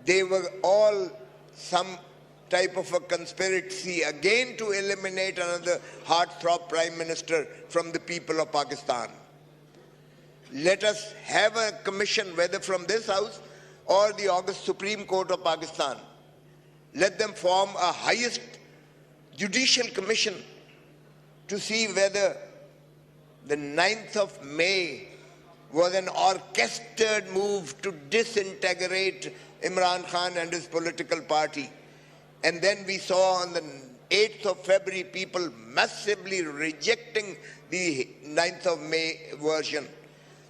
they were all some type of a conspiracy again to eliminate another heartthrob Prime Minister from the people of Pakistan. Let us have a commission, whether from this House or the August Supreme Court of Pakistan. Let them form a highest judicial commission to see whether the 9th of May was an orchestrated move to disintegrate Imran Khan and his political party. And then we saw on the 8th of February people massively rejecting the 9th of May version.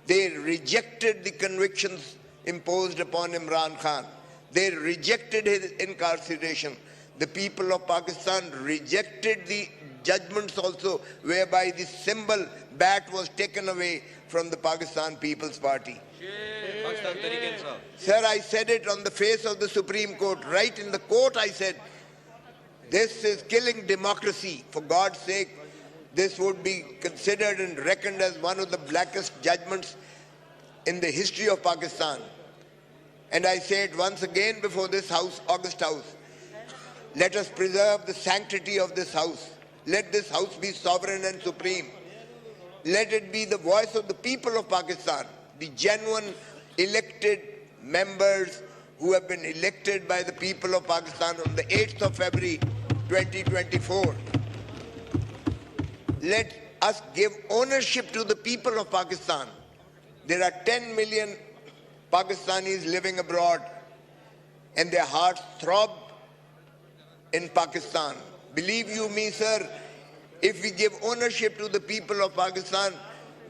They rejected the convictions imposed upon Imran Khan. They rejected his incarceration. The people of Pakistan rejected the judgments also whereby the symbol bat was taken away from the Pakistan People's Party. Sir, I said it on the face of the Supreme Court. Right in the court I said, this is killing democracy. For God's sake, this would be considered and reckoned as one of the blackest judgments in the history of Pakistan. And I say it once again before this House, August House. Let us preserve the sanctity of this House. Let this House be sovereign and supreme. Let it be the voice of the people of Pakistan, the genuine elected members who have been elected by the people of Pakistan on the 8th of February 2024. Let us give ownership to the people of Pakistan. There are 10 million Pakistanis living abroad and their hearts throb in Pakistan. Believe you me, sir, if we give ownership to the people of Pakistan,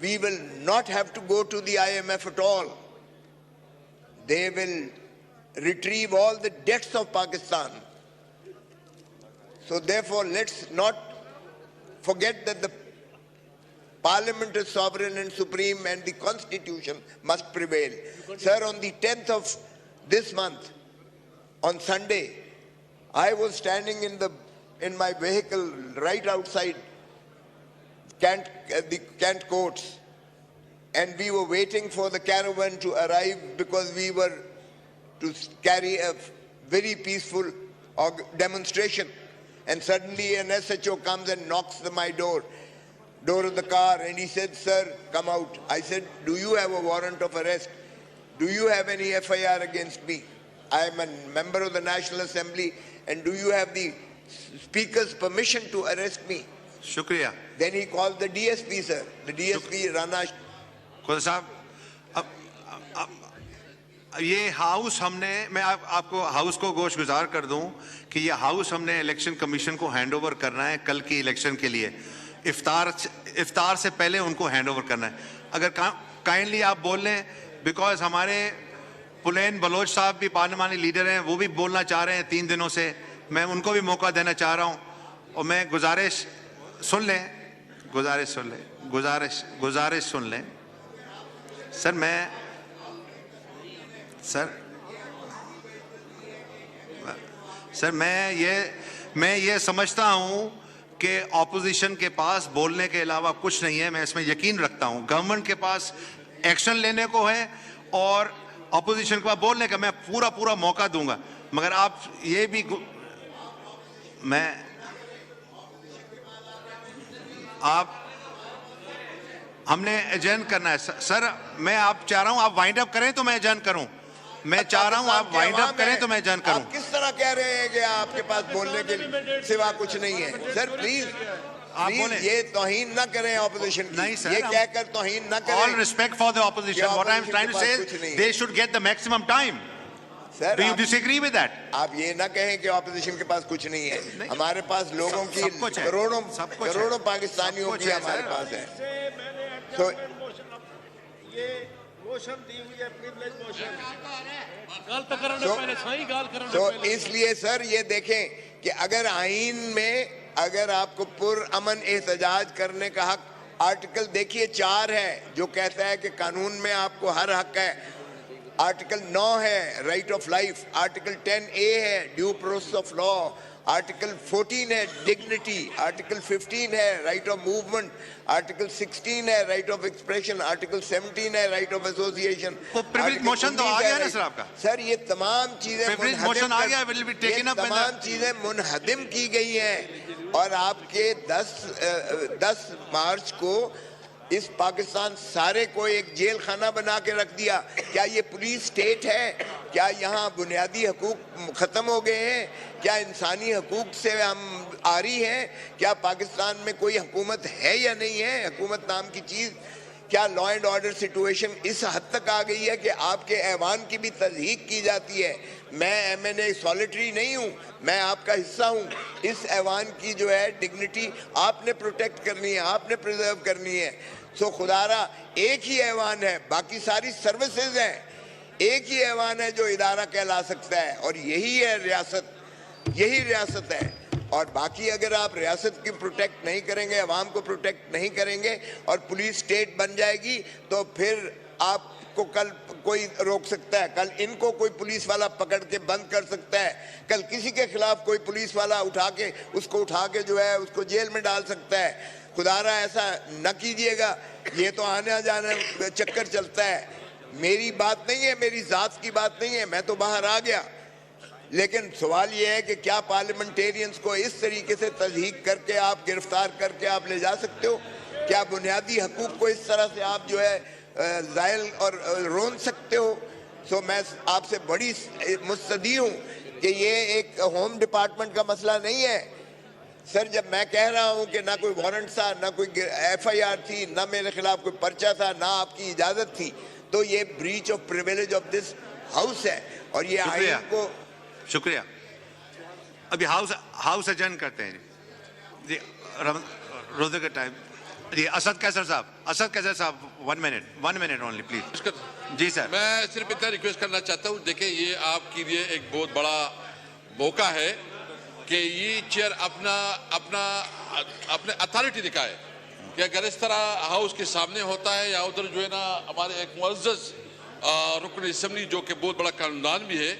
we will not have to go to the IMF at all. They will retrieve all the debts of Pakistan. So therefore, let's not forget that the Parliament is sovereign and supreme and the Constitution must prevail. Sir, on the 10th of this month, on Sunday, I was standing in my vehicle right outside the Kent courts, and we were waiting for the caravan to arrive because we were to carry a very peaceful demonstration. And suddenly an SHO comes and knocks on my door of the car, and he said, "Sir, come out." I said, "Do you have a warrant of arrest? Do you have any FIR against me? I am a member of the National Assembly, and do you have the Speaker's permission to arrest me?" Shukriya. Then he called the DSP, sir. The DSP Rana. खुदा साहब, अब ये house हमने, मैं आपको house को गोश गुजार कर दूं कि ये हाउस हमने इलेक्शन कमीशन को हैंड ओवर करना है कल की इलेक्शन के लिए। इफ्तार से पहले उनको हैंड ओवर करना है। अगर काइंडली आप बोल लें, बिकॉज हमारे पुलेन बलोच साहब भी पार्लियामानी लीडर हैं, वो भी बोलना चाह रहे हैं 3 दिनों से, मैं उनको भी मौका देना चाह रहा हूं। और मैं गुजारिश सुन लें सर मैं ये समझता हूं कि ऑपोजिशन के पास बोलने के अलावा कुछ नहीं है। मैं इसमें यकीन रखता हूं गवर्नमेंट के पास एक्शन लेने को है और ऑपोजिशन के पास बोलने का मैं पूरा मौका दूंगा। मगर आप ये भी हमने एजेंट करना है सर। मैं आप चाह रहा हूं आप वाइंड अप करें तो मैं एजेंट करूं। मैं चाह रहा हूं आप वाइंड अप करें तो मैं एजेंट करूं। आप किस तरह कह रहे हैं कि आपके पास बोलने के सिवा कुछ नहीं है? सर प्लीज आप बोलें, ये तौहीन ना करें ऑपोजिशन की। नहीं सर, ये कहकर तौहीन ना करें। All respect for the opposition. What I am trying to say is they should get the maximum time. Sir, do you disagree with that? आप ये ना कहें कि ऑपोजिशन के पास कुछ नहीं है। हमारे पास लोगों की करोड़ों पाकिस्तानियों की हमारे पास है। तो ये मोशन दी हुई है प्रिविलेज मोशन। तो इसलिए सर ये देखें कि अगर आईन में अगर आपको पुरअमन एहतजाज करने का हक, आर्टिकल देखिए 4 है जो कहता है कि कानून में आपको हर हक है। आर्टिकल 9 है right of life, article 10A है due process of law, article 14 ہے ڈگنیٹی, آرٹیکل 15 ہے رائٹ آف موومنٹ, آرٹیکل 16 ہے رائٹ آف ایکسپریشن, آرٹیکل 17 ہے رائٹ آف ایسوسیشن. موشن تو آ گیا نا سر آپ کا. سر یہ تمام چیزیں منہدم کی گئی ہیں, اور آپ کے 10 مارچ کو اس پاکستان سارے کو ایک جیل خانہ بنا کے رکھ دیا. کیا یہ پولیس سٹیٹ ہے؟ کیا یہاں بنیادی حقوق ختم ہو گئے ہیں؟ کیا انسانی حقوق سے ہم آری ہیں؟ کیا پاکستان میں کوئی حکومت ہے یا نہیں ہے؟ حکومت نام کی چیز. کیا لا اینڈ آرڈر سچویشن اس حد تک آ گئی ہے کہ آپ کے ایوان کی بھی تضحیق کی جاتی ہے؟ میں MNA سولیٹری نہیں ہوں, میں آپ کا حصہ ہوں. اس ایوان کی جو ہے ڈگنیٹی آپ نے پروٹیکٹ کرنی ہے, آپ نے پریزرو کرنی ہے. سو خدا را ایک ہی ایوان ہے, باقی ساری سروسز ہیں. ایک ہی ایوان ہے جو ادارہ کہلا سکتا ہے, اور یہی ہے ریاست, یہی ریاست ہے. اور باقی اگر آپ ریاست کی پروٹیکٹ نہیں کریں گے, عوام کو پروٹیکٹ نہیں کریں گے, اور پولیس سٹیٹ بن جائے گی, تو پھر آپ کو کل کوئی روک سکتا ہے, کل ان کو کوئی پولیس والا پکڑ کے بند کر سکتا ہے, کل کسی کے خلاف کوئی پولیس والا اٹھا کے جو ہے اس کو جیل میں ڈال سکتا ہے. خدا را ایسا نہ کیجئے گا. یہ تو آنا جانا چکر چلتا ہے. میری بات نہیں ہے, میری ذات کی بات نہیں ہے, میں تو باہر آ گیا. لیکن سوال یہ ہے کہ کیا پارلیمنٹیرینز کو اس طریقے سے تضحیق کر کے آپ گرفتار کر کے آپ لے جا سکتے ہو؟ کیا بنیادی حقوق کو اس طرح سے آپ جو ہے زائل اور رون سکتے ہو؟ سو میں آپ سے بڑی مستدی ہوں کہ یہ ایک ہوم ڈپارٹمنٹ کا مسئلہ نہیں ہے. سر جب میں کہہ رہا ہوں کہ نہ کوئی وارنٹ تھا, نہ کوئی FIR تھی, نہ میرے خلاف کوئی پرچہ تھا, نہ آپ کی اجازت تھی, تو یہ breach of privilege of this house ہے, اور یہ آئین کو. شکریہ. ابھی ہاؤس ایڈجرن کرتے ہیں جی. روزے کا ٹائم. جی اسد کیسر صاحب 1 منٹ اونلی پلیز. جی سر. میں صرف اتنا ریکویسٹ کرنا چاہتا ہوں, دیکھیں یہ آپ کے لیے ایک بہت بڑا موقع ہے کہ یہ چیئر اپنے اتھارٹی دکھائے, کہ اگر اس طرح ہاؤس کے سامنے ہوتا ہے, یا ادھر جو ہے نا ہمارے ایک معزز رکن اسمبلی جو کہ بہت بڑا قانون بھی ہے,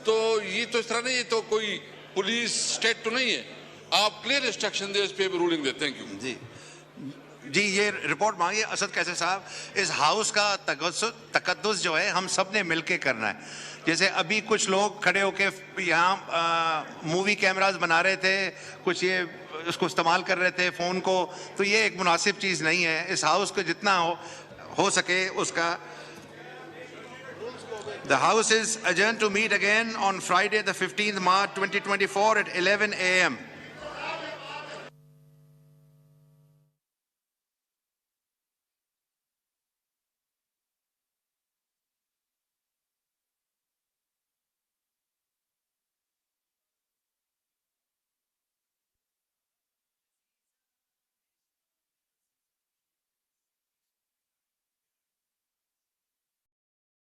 تو یہ تو اس طرح نہیں, یہ تو کوئی پولیس سٹیٹ تو نہیں ہے. آپ کلیئر انسٹرکشن دیں, اس پہ بھی رولنگ دیں. Thank you. جی یہ رپورٹ مانگیے اسد کیسر صاحب. اس ہاؤس کا تقدس جو ہے ہم سب نے مل کے کرنا ہے. جیسے ابھی کچھ لوگ کھڑے ہو کے یہاں مووی کیمراز بنا رہے تھے, کچھ یہ اس کو استعمال کر رہے تھے فون کو, تو یہ ایک مناسب چیز نہیں ہے. اس ہاؤس کو جتنا ہو سکے اس کا. The House is adjourned to meet again on Friday the 15th March 2024 at 11 a.m.